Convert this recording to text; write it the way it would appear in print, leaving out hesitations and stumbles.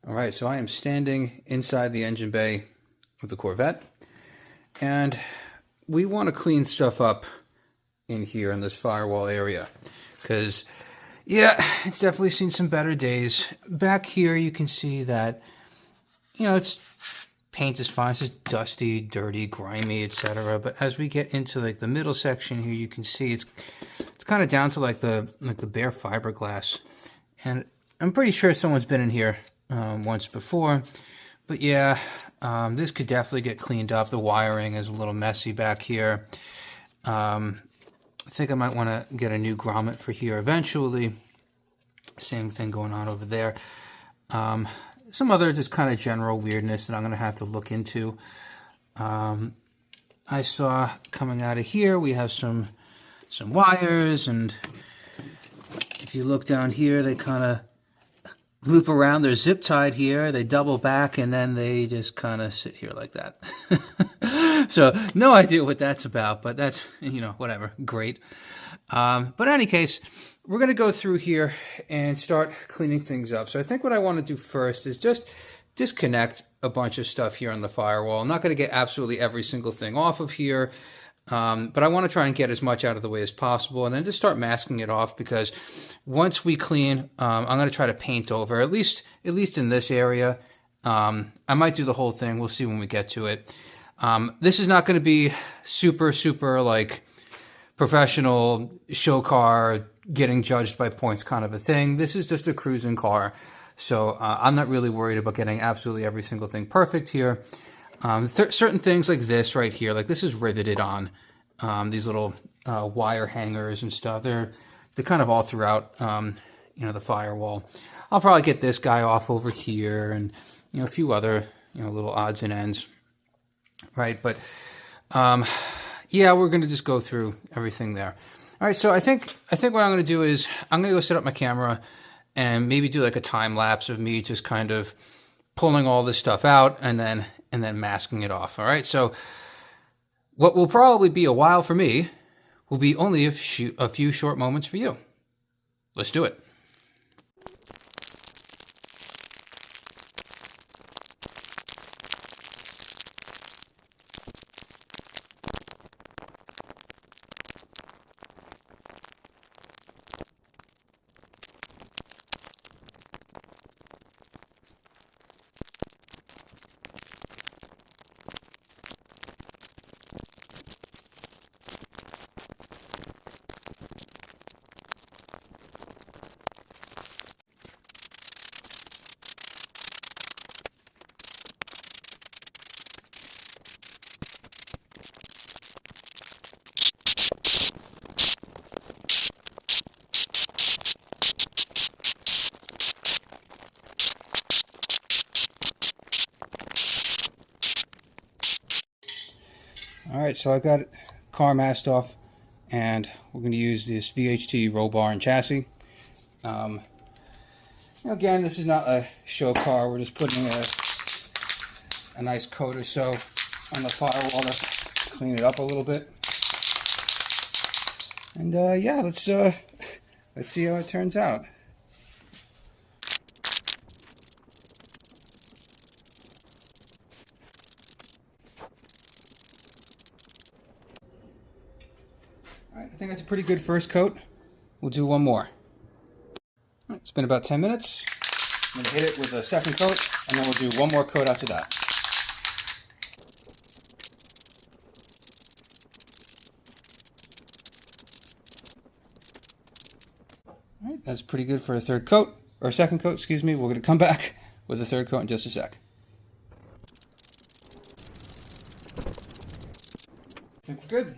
All right, so I am standing inside the engine bay of the Corvette, and we want to clean stuff up in here in this firewall area because, yeah, it's definitely seen some better days. Back here, you can see that, it's paint is fine. It's just dusty, dirty, grimy, etc. But as we get into like the middle section here, you can see it's kind of down to like the bare fiberglass, and I'm pretty sure someone's been in here once before, but yeah, this could definitely get cleaned up. The wiring is a little messy back here. I think I might want to get a new grommet for here eventually. Same thing going on over there. Some other just kind of general weirdness that I'm going to have to look into. I saw coming out of here, we have some wires, and if you look down here, they kind of loop around. They're zip tied here, they double back, and then they just kind of sit here like that. So no idea what that's about, but that's, whatever, great. But in any case, we're going to go through here and start cleaning things up. So I think what I want to do first is just disconnect a bunch of stuff here on the firewall. I'm not going to get absolutely every single thing off of here, but I want to try and get as much out of the way as possible, and then just start masking it off, because once we clean, I'm going to try to paint over, at least in this area. I might do the whole thing. We'll see when we get to it. This is not going to be super like professional show car, getting judged by points kind of a thing. This is just a cruising car. So I'm not really worried about getting absolutely every single thing perfect here. Certain things like this right here, like this is riveted on these little wire hangers and stuff. They're kind of all throughout, the firewall. I'll probably get this guy off over here, and a few other little odds and ends, right? But yeah, we're going to just go through everything there. All right, so I think what I'm going to do is I'm going to go set up my camera and maybe do like a time lapse of me just kind of pulling all this stuff out and then masking it off. All right, so what will probably be a while for me will be only a few short moments for you. Let's do it. All right, so I got car masked off, and we're going to use this VHT Roll Bar Chassis. Again, this is not a show car. We're just putting a nice coat or so on the firewall to clean it up a little bit. And yeah, let's see how it turns out. I think that's a pretty good first coat. We'll do one more. It's been about 10 minutes. I'm going to hit it with a second coat, and then we'll do one more coat after that. All right, that's pretty good for a third coat, or second coat, excuse me. We're going to come back with a third coat in just a sec. I think we're good.